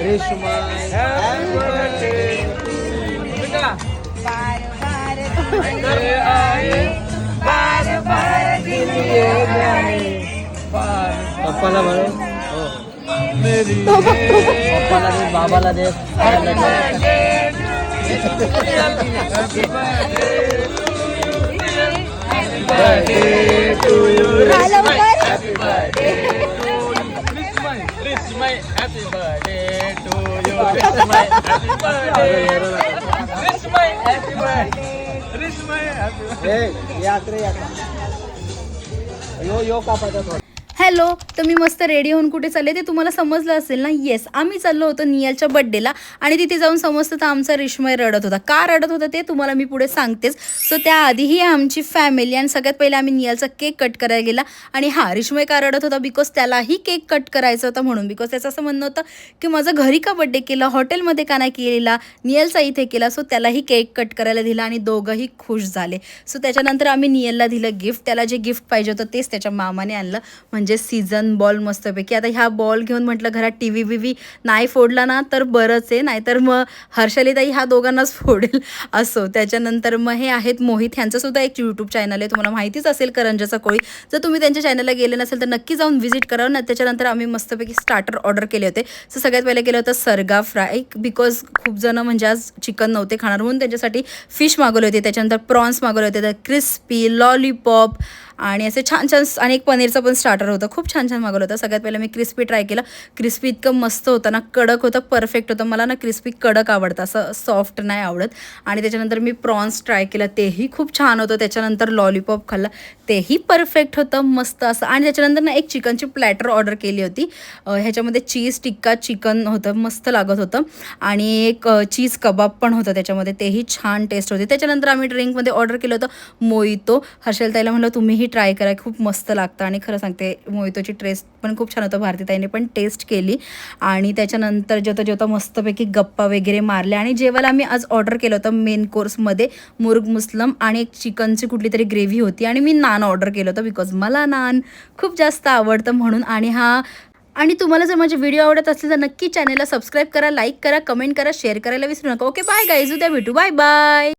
Reshma happy birthday बार बार बार बार पप्पाला म्हणून पप्पाला दे बाबाला दे birthday to you. Happy birthday. Rismay, happy birthday to you. Rismay, happy birthday. Rismay, happy birthday. Rismay, happy birthday. Hey, यात्रे यात्रा. यो का पडतो. हॅलो, तर मी मस्त रेडी होऊन कुठे चालले ते तुम्हाला समजलं असेल ना. येस, आम्ही चाललो होतो नियलच्या बड्डेला आणि तिथे जाऊन समजतं तर आमचा रेशमय रडत होता. का रडत होता ते तुम्हाला मी पुढे सांगतेच. सो त्याआधीही आमची फॅमिली आणि सगळ्यात पहिले आम्ही नियलचा केक कट करायला गेला. आणि हा रेशमय का रडत होता बिकॉज त्यालाही केक कट करायचा होता म्हणून. बिकॉज त्याचं असं म्हणणं होतं की माझं घरी का बड्डे केला, हॉटेलमध्ये का नाही केलेला, नियलचा इथे केला. सो त्यालाही केक कट करायला दिला आणि दोघंही खुश झाले. सो त्याच्यानंतर आम्ही नियलला दिलं गिफ्ट. त्याला जे गिफ्ट पाहिजे होतं तेच त्याच्या मामाने आणलं, म्हणजे सीझन बॉल मस्तपैकी. आता ह्या बॉल घेऊन म्हटलं घरात टी व्ही नाही फोडला ना तर बरंच आहे, नाहीतर मग हर्षलीताई ह्या दोघांनाच फोडेल असो. त्याच्यानंतर मग हे आहेत मोहित, ह्यांचंसुद्धा एक यूट्यूब चॅनल आहे, तुम्हाला माहितीच असेल करंजाचा कोळी. जर तुम्ही त्यांच्या चॅनलला गेले नसेल तर नक्की जाऊन व्हिजिट करा ना. त्याच्यानंतर आम्ही मस्तपैकी स्टार्टर ऑर्डर केले होते. सो सगळ्यात पहिले केलं होतं सरगा फ्राय, बिकॉज खूप जण म्हणजे आज चिकन नव्हते खाणार म्हणून त्यांच्यासाठी फिश मागवले होते. त्याच्यानंतर प्रॉन्स मागवले होते, तर क्रिस्पी लॉलीपॉप आणि असे छान छान, आणि एक पनीरचं पण स्टार्टर होतं, खूप छान छान मागवलं होतं. सगळ्यात पहिलं मी क्रिस्पी ट्राय केलं. क्रिस्पी इतकं मस्त होतं ना, कडक होतं, परफेक्ट होतं. मला ना क्रिस्पी कडक आवडतं, असं सॉफ्ट नाही आवडत. आणि त्याच्यानंतर मी प्रॉन्स ट्राय केलं, तेही खूप छान होतं. त्याच्यानंतर लॉलीपॉप खाल्लं, तेही परफेक्ट होतं, मस्त असं. आणि त्याच्यानंतर ना एक चिकनची प्लॅटर ऑर्डर केली होती. ह्याच्यामध्ये चीज टिक्का चिकन होतं, मस्त लागत होतं. आणि एक चीज कबाब पण होतं त्याच्यामध्ये, तेही छान टेस्ट होते. त्याच्यानंतर आम्ही ड्रिंकमध्ये ऑर्डर केलं होतं मोहितो. हर्षलताईला म्हटलं तुम्हीही ट्राय करा, खूप मस्त लागतं. आणि खरं सांगते मोहितोची टेस्ट पण खूप छान होतं, भारतीताईने पण टेस्ट केली. आणि त्याच्यानंतर जेवता जेवता मस्तपैकी गप्पा वगैरे मारल्या. आणि जेवायला आम्ही आज ऑर्डर केलं होतं मेन कोर्समध्ये मुर्ग मुस्लम आणि एक चिकनची कुठली तरी ग्रेव्ही होती. आणि मी नान ऑर्डर केलं होतं बिकॉज मला नान खूप जास्त आवडतं म्हणून. आणि तुम्हाला जर माझे व्हिडिओ आवडत असले तर नक्की चॅनलला सबस्क्राईब करा, लाईक करा, कमेंट करा, शेअर करायला विसरू नका. ओके, बाय गाईज, उद्या भेटू, बाय बाय.